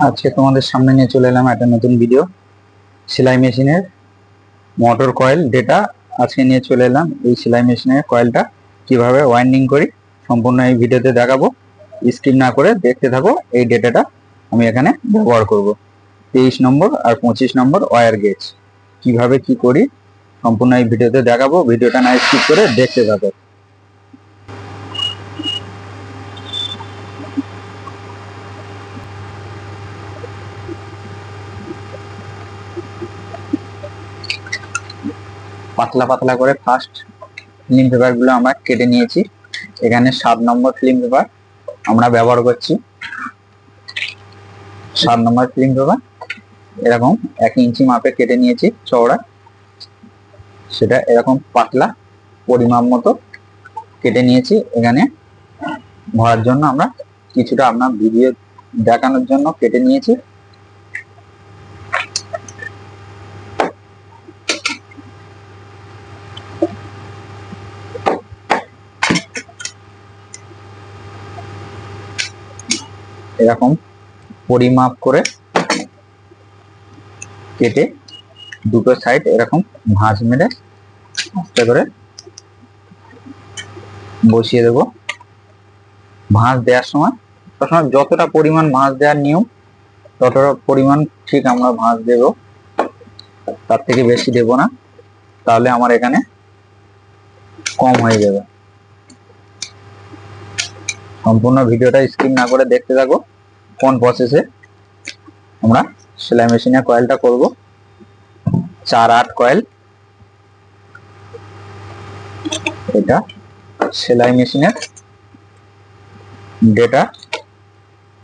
আজকে তোমাদের সামনে নিয়ে চলে এলাম একটা নতুন ভিডিও, সেলাই মেশিনের মোটর কয়েল ডেটা। আজকে নিয়ে চলে এলাম এই সেলাই মেশিনের কয়েলটা কিভাবে ওয়াইন্ডিং করি, সম্পূর্ণ এই ভিডিওতে দেখাবো। স্কিপ না করে দেখতে থাকো। এই ডেটাটা আমি এখানে ব্যবহার করব 23 নম্বর আর 25 নম্বর ওয়্যার গেজ। কিভাবে কি করি সম্পূর্ণ এই ভিডিওতে দেখাবো। ভিডিওটা না স্কিপ করে দেখতে থাকো। পাতলা পাতলা করে ফার্স্ট ফিল্ম পেপার গুলো আমরা কেটে নিয়েছি। এখানে 7 নম্বর ফিল্ম পেপার আমরা ব্যবহার করছি। 7 নম্বর ফিল্ম পেপার এরকম 1 ইঞ্চি মাপে কেটে নিয়েছি চওড়া, সেটা এরকম পাতলা পরিমাপ মতো কেটে নিয়েছি। এখানে ভরার জন্য আমরা কিছুটা আপনার ভিডিও দেখানোর জন্য কেটে নিয়েছি। এরকম পরিমাপ করে কেটে দুটো সাইড এরকম ভাঁজ মেরে আস্তে করে বসিয়ে দেবো। ভাঁজ দেওয়ার সময় সবসময় যতটা পরিমাণ ভাঁজ দেওয়ার নিয়ম ততটা পরিমাণ ঠিক আমরা ভাঁজ দেব, তার থেকে বেশি দেব না, তাহলে আমার এখানে কম হয়ে যাবে। সম্পূর্ণ ভিডিওটা স্কিপ না করে দেখতে থাকো কোন প্রসেসে আমরা সেলাই মেশিনের কয়েলটা করব। 4/8 কয়েল, এটা সেলাই মেশিনের ডেটা।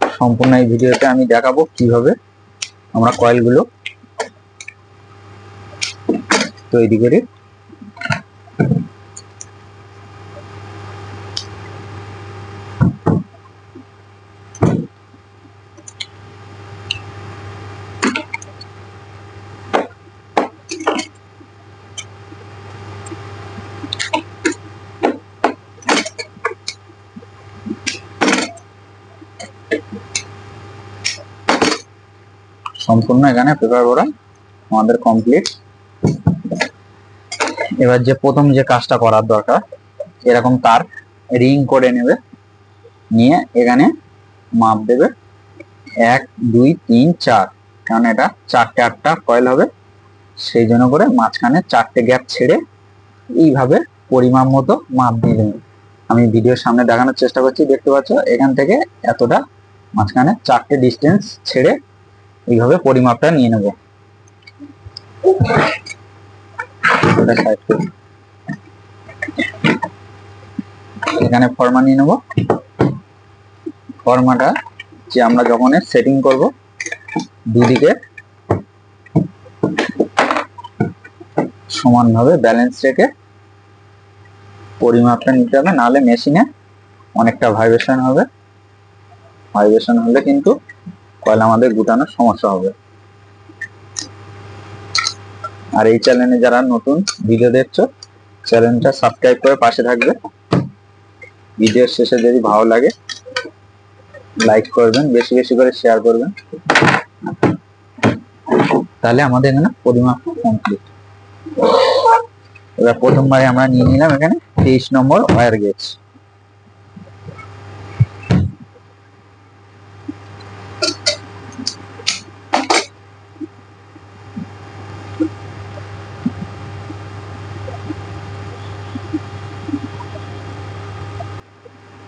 সম্পূর্ণ এই ভিডিওতে আমি দেখাবো কিভাবে আমরা কয়েলগুলো তৈরি করি। সম্পূর্ণ এখানে পেপার ভরা আমাদের কমপ্লিট। এবার যে প্রথম যে কাজটা করার দরকার, এরকম তার রিং করে নেবে, নিয়ে এখানে মাপ দেবে 1 2 3 4, কারণ এটা 4টে 8টা কয়েল হবে, সেই জন্য করে মাঝখানে 4টে গ্যাপ ছেড়ে এইভাবে পরিমাপ মতো মাপ দিয়ে দেবে। আমি ভিডিওর সামনে দেখানোর চেষ্টা করছি, দেখতে পাচ্ছ এখান থেকে এতটা মাঝখানে 4টে ডিস্টেন্স ছেড়ে এইভাবে পরিমাপটা নিয়ে নেব। এখানে ফর্মা নিয়ে নেব। ফর্মাটা যে আমরা যখন সেটিং করব দুদিকে সমানভাবে ব্যালেন্স রেখে পরিমাপটা নিতে হবে, নাহলে মেশিনে অনেকটা ভাইব্রেশন হবে। ভাইব্রেশন হলে কিন্তু কয়েল আমাদের গুটানোর সমস্যা হবে। আর এই চ্যানেলে যারা নতুন ভিডিও দেখছো, চ্যানেলটা সাবস্ক্রাইব করে পাশে থাকবে। ভিডিওর শেষে যদি ভালো লাগে লাইক করবেন, বেশি বেশি করে শেয়ার করবেন, তাহলে আমাদের এখানে পরিমাপ কমপ্লিট। এবার প্রথমবারে আমরা নিয়ে নিলাম এখানে 23 নম্বর ওয়্যার গেজ।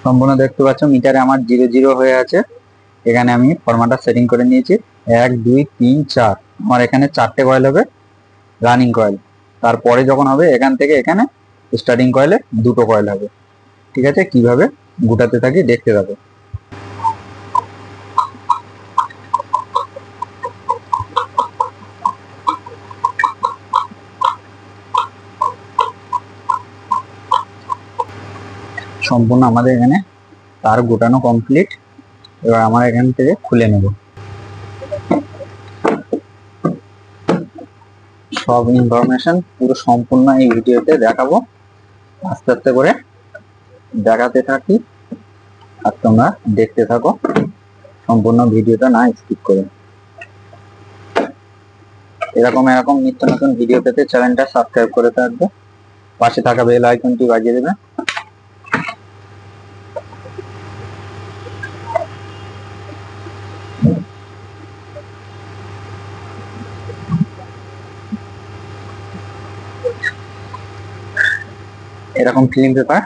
সম্পূর্ণ দেখতে পাচ্ছ মিটারে আমার 00 হয়ে আছে। এখানে আমি ফরম্যাটটা সেটিং করে নিয়েছি 1 2 3 4। আমার এখানে 4টে কয়েল হবে রানিং কয়েল, তারপরে যখন হবে এখান থেকে এখানে স্টার্টিং কয়েলে 2টো কয়েল হবে। ঠিক আছে, কিভাবে গুটাতে থাকি দেখতে থাকো। সম্পূর্ণ আমাদের এখানে তার গোটানো কমপ্লিট। এবার আমরা এখান থেকে খুলে নেব। সব ইনফরমেশন পুরো সম্পূর্ণ এই ভিডিওতে দেখাবো, আস্তে আস্তে করে দেখাতে থাকি আর তোমরা দেখতে থাকো সম্পূর্ণ ভিডিওটা না স্কিপ করে। এরকম নিত্য নতুন ভিডিও পেতে চ্যানেলটা সাবস্ক্রাইব করে থাকবে, পাশে থাকা বেল আইকনটি বাজিয়ে দেবে। এরকম ফিল্ম পেপার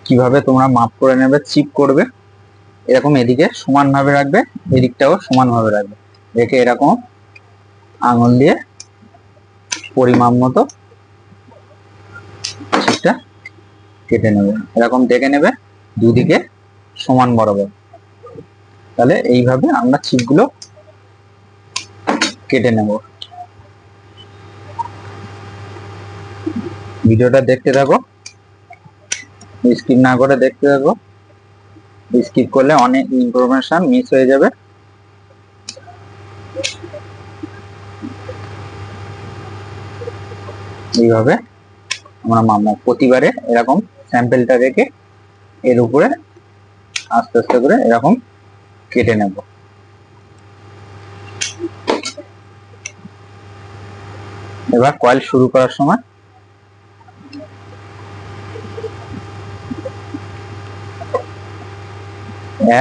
কিভাবে তোমরা মাপ করে নেবে, চিপ করবে, এরকম এদিকে সমান ভাবে রাখবে, এদিকটাও সমান ভাবে রাখবে, রেখে এরকম আঙুল দিয়ে পরিমাপ মতো চিপটা কেটে নেবে। এরকম দেখে নেবে দুদিকে সমান বরাবর। তাহলে এইভাবে আমরা চিপগুলো কেটে নেব। ভিডিওটা দেখতে থাকো, স্কিপ না করে দেখতে থাকো, স্কিপ করলে অনেক ইনফরমেশন মিস হয়ে যাবে। এইভাবে আমরা মামলা প্রতিবারে এরকম স্যাম্পেলটা রেখে এর উপরে আস্তে আস্তে করে এরকম কেটে নেব। এবার কয়েল শুরু করার সময়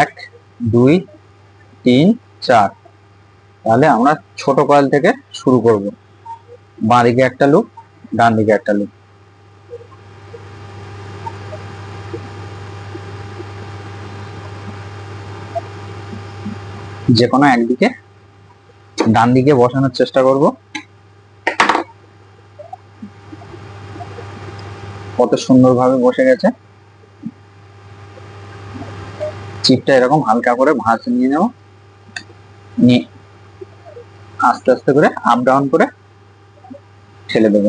এক, দুই, তিন, চার, তাহলে আমরা ছোট কয়েল থেকে শুরু করব। বাঁ দিকে একটা লুপ, ডান দিকে একটা লুপ। যে কোনো একদিকে ডান দিকে বসানোর চেষ্টা করব। কত সুন্দরভাবে বসে গেছে। চিপটা এরকম হালকা করে ভাঁজ নিয়ে নেব, নিয়ে আস্তে আস্তে করে আপ ডাউন করে ঠেলে দেব।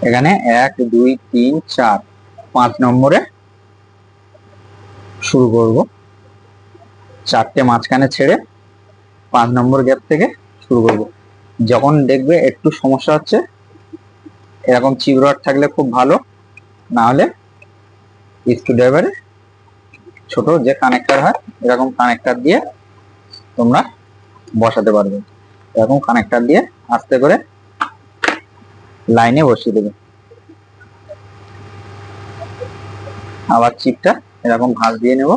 এখানে 1 2 3 4 5 নম্বরে শুরু করব। চারটে মাঝখানে ছেড়ে 5 নম্বর গ্যাপ থেকে শুরু করব। যখন দেখবে একটু সমস্যা হচ্ছে, এরকম চিপ রড থাকলে খুব ভালো, না হলে স্ক্রুড্রাইভারে ছোট যে কানেক্টর হয় এরকম কানেক্টর দিয়ে তোমরা বসাতে পারবে। এরকম কানেক্টর দিয়ে আস্তে করে লাইনে বসিয়ে দেবে। আবার চিপটা এরকম ভাঁজ দিয়ে নেব।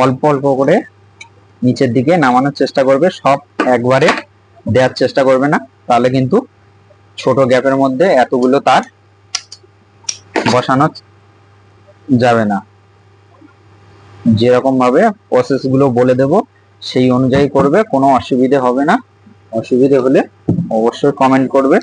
অল্প অল্প করে নিচের দিকে নামানোর চেষ্টা করবে, সব একবারে দেওয়ার চেষ্টা করবে না, তাহলে কিন্তু ছোট গ্যাপের মধ্যে এতগুলো তার বসানো যাবে না। যেরকম ভাবে প্রসেস গুলো বলে দেব সেই অনুযায়ী করবে, কোনো অসুবিধে হবে না। অসুবিধে হলে অবশ্যই কমেন্ট করবে।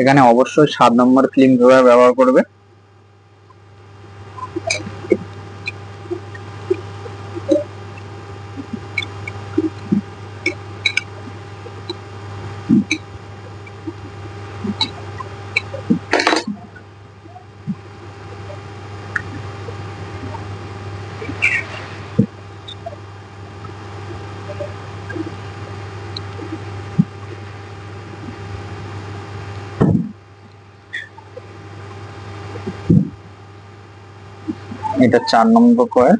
এখানে অবশ্যই 7 নম্বর ফিল্ম পেপার ব্যবহার করবে। এটা 4 নম্বর কয়েল।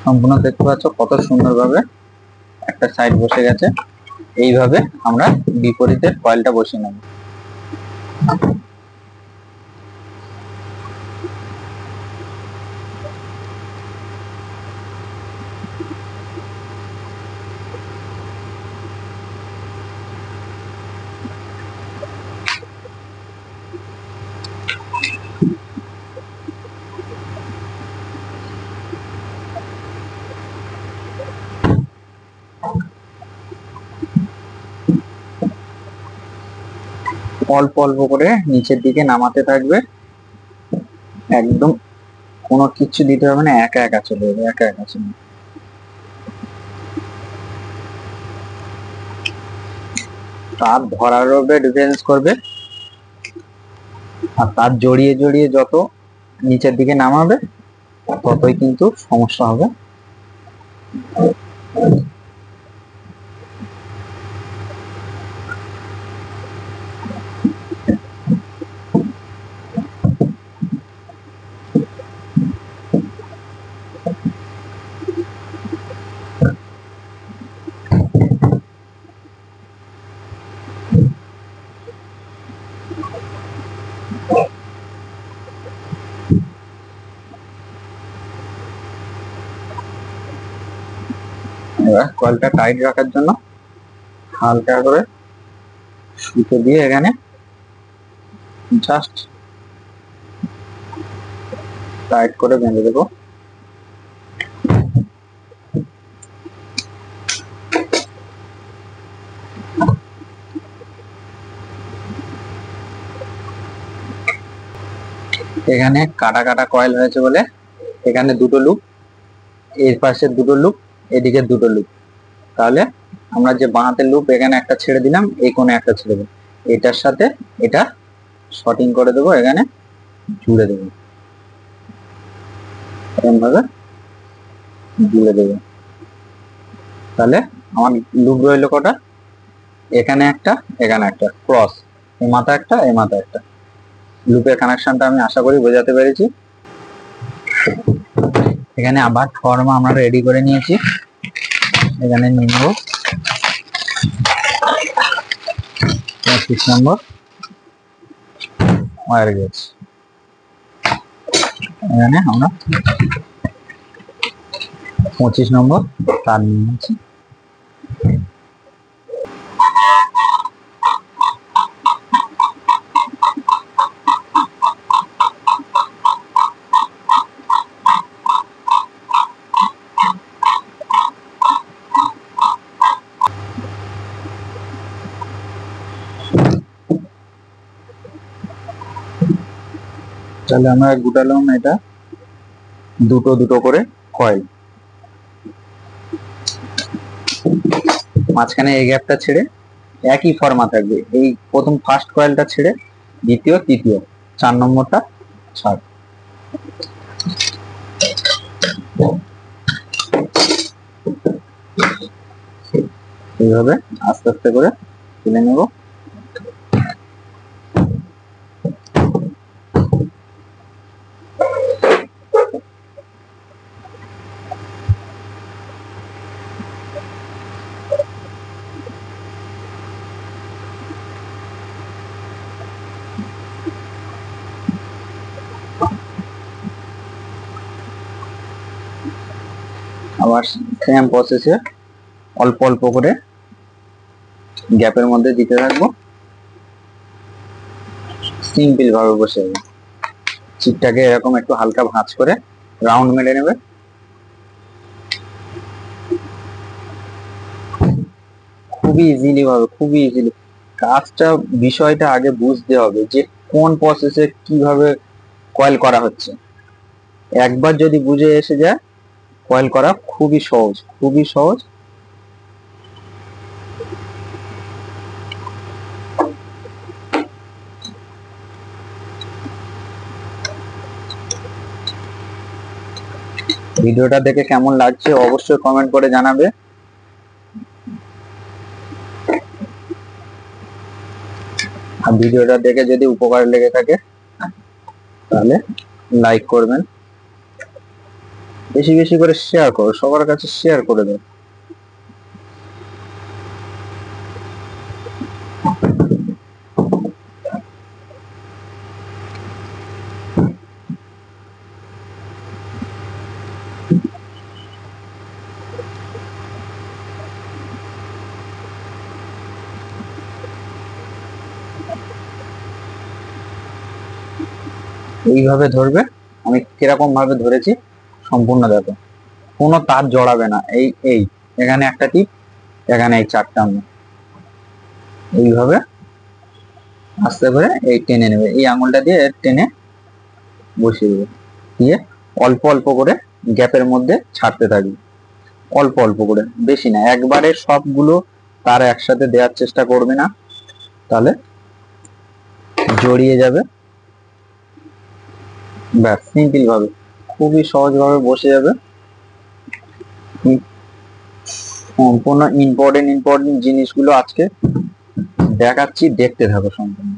সম্পূর্ণ দেখতে পাচ্ছ কত সুন্দরভাবে একটা সাইড বসে গেছে। এইভাবে আমরা বিপরীতের কয়েলটা বসিয়ে নেব। অল্প অল্প করে নিচের দিকে নামাতে থাকবে, একদম কোনো কিছু দিতে হবে না, একা একা চলে যাবে, একা একা চলে যাবে। তার ধরার উপরে ডিফারেন্স করবে, আর তার জড়িয়ে জড়িয়ে যত নিচের দিকে নামাবে ততই কিন্তু সমস্যা হবে। এবার কয়েলটা টাইট রাখার জন্য হালকা করে সুতো দিয়ে এখানে জাস্ট টাইট করে বেঁধে দেবো। এখানে কাটা কাটা কয়েল হয়েছে বলে এখানে দুটো লুপ, এর পাশে দুটো লুপ, এদিকে দুটো লুপ। তাহলে আমরা যে বাঁ হাতের লুপ এখানে একটা ছেড়ে দিলাম, এই কোণে একটা ছেড়ে দেবো, এটার সাথে এটা শর্টিং করে দেবো, এখানে জুড়ে দেবো, এরকম ভাবে জুড়ে দেবো। তাহলে আমার লুপ রইলো কটা, এখানে একটা, এখানে একটা, ক্রস, এই মাথা একটা, এই মাথা একটা। লুপের কানেকশনটা আমি আশা করি বোঝাতে পেরেছি। এখানে আবার ফর্ম আমরা রেডি করে নিয়েছি, এখানে নিয়ে নেব 25 নম্বর ওয়্যার গেজ। এখানে আমরা 25 নম্বর তার নিয়ে নিয়েছি। তাহলে আমরা গুটালাম এটা দুটো দুটো করে কয়েল, মাঝখানে এই গ্যাপটা ছেড়ে একই ফর্মা থাকবে, এই প্রথম ফার্স্ট কয়েলটা ছেড়ে দ্বিতীয়, তৃতীয়, 4 নম্বরটা ছাড়। এইভাবে আস্তে আস্তে করে তুলে নেব। আবার সেম প্রসেসে অল্প অল্প করে গ্যাপের মধ্যে দিতে থাকবো, সিম্পল ভাবে বসে যাবে। চিপটাকে এরকম একটু হালকা ভাঁজ করে রাউন্ড মেরে নেবে। খুবই ইজিলি ভাবে, খুবই ইজিলি কাজটা, বিষয়টা আগে বুঝতে হবে যে কোন প্রসেসে কিভাবে কয়েল করা হচ্ছে। একবার যদি বুঝে এসে যায়, কয়েল করা খুবই সহজ, খুবই সহজ। ভিডিওটা দেখে কেমন লাগছে অবশ্যই কমেন্ট করে জানাবে। আর ভিডিওটা দেখে যদি উপকার লেগে থাকে তাহলে লাইক করবেন, বেশি বেশি করে শেয়ার করো, সবার কাছে শেয়ার করে দাও। এইভাবে ধরবে, আমি কিরকম ভাবে ধরেছি সম্পূর্ণ দেখো, কোনো তার জড়াবে না। এই এই এখানে একটা টিপ, এখানে এই চারটা আঙুল, এইভাবে আস্তে করে এই টেনে নেবে, এই আঙুলটা দিয়ে টেনে বসিয়ে দেবে, দিয়ে অল্প অল্প করে গ্যাপের মধ্যে ছাড়তে থাকবে, অল্প অল্প করে, বেশি না। একবারে সবগুলো তার একসাথে দেওয়ার চেষ্টা করবে না, তাহলে জড়িয়ে যাবে। ব্যাস, সিম্পল ভাবে, খুবই সহজ ভাবে বসে যাবে। সম্পূর্ণ ইম্পর্টেন্ট জিনিসগুলো আজকে দেখাচ্ছি, দেখতে থাকো সম্পূর্ণ।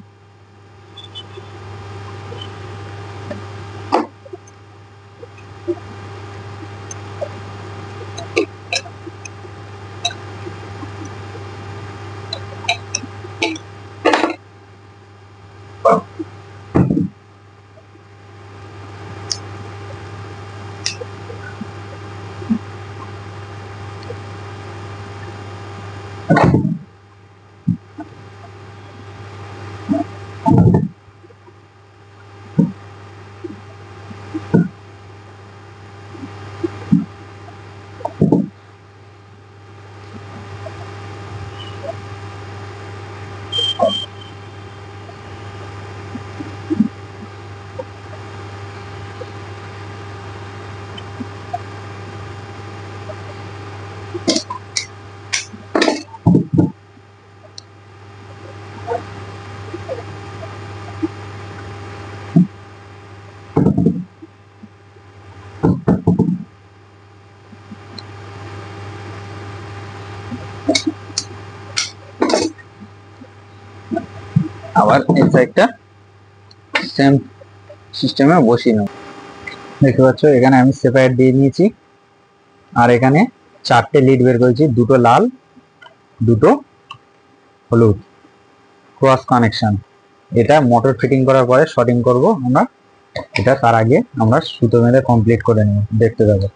আবার এই সাইডটা সেম সিস্টেমে বসিয়ে নেব। দেখতে পাচ্ছ এখানে আমি সেপারেট দিয়ে নিয়েছি, আর এখানে চারটে লিড বের করেছি, দুটো লাল দুটো হলুদ, ক্রস কানেকশন। এটা মোটর ফিটিং করার পরে শর্টিং করব আমরা, এটা তার আগে আমরা সুতো মেরে কমপ্লিট করে নেব, দেখতে পাবো।